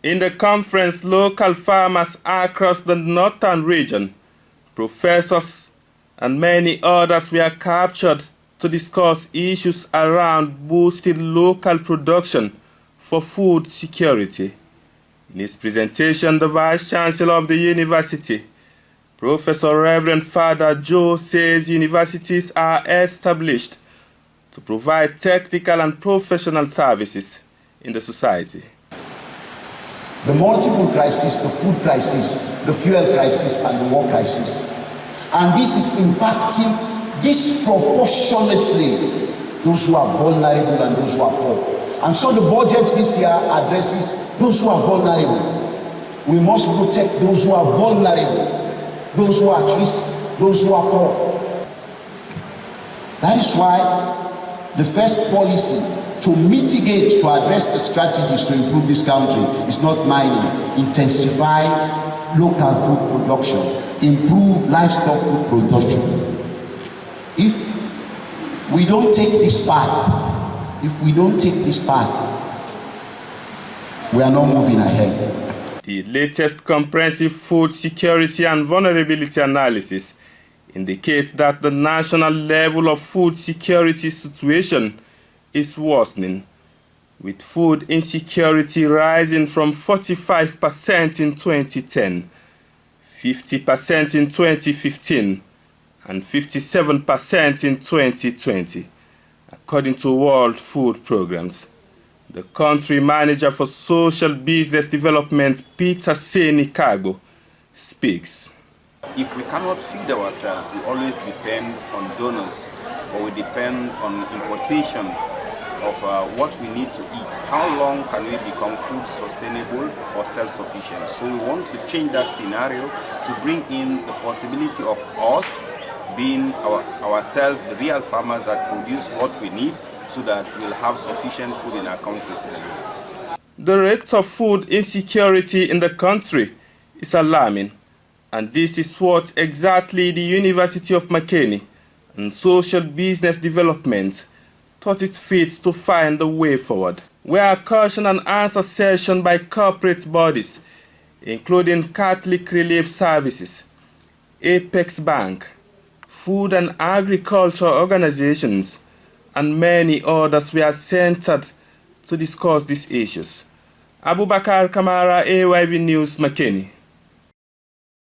In the conference, local farmers across the northern region, professors and many others were captured to discuss issues around boosting local production for food security. In his presentation, the Vice Chancellor of the university, Professor Reverend Father Joe, says universities are established to provide technical and professional services in the society. The multiple crises, the food crisis, the fuel crisis, and the war crisis. And this is impacting disproportionately those who are vulnerable and those who are poor. And so the budget this year addresses those who are vulnerable. We must protect those who are vulnerable, those who are at risk, those who are poor. That is why the first policy to mitigate, to address the strategies to improve this country is not mining. Intensify local food production, improve livestock food production. If we don't take this path, we are not moving ahead. The latest comprehensive food security and vulnerability analysis indicates that the national level of food security situation is worsening, with food insecurity rising from 45% in 2010, 50% in 2015, and 57% in 2020, according to World Food Programs. The country manager for social business development, Peter Senikago, speaks. If we cannot feed ourselves, we always depend on donors, or we depend on importation of what we need to eat. How long can we become food sustainable or self-sufficient? So we want to change that scenario to bring in the possibility of us being ourselves, the real farmers that produce what we need, so that we'll have sufficient food in our countries. The rates of food insecurity in the country is alarming, and this is what exactly the University of Makeni and Social Business Development thought it fit to find a way forward. Where a question and answer session by corporate bodies, including Catholic Relief Services, Apex Bank, food and agriculture organizations, and many others were centered to discuss these issues. Abubakar Kamara, AYV News, Makeni.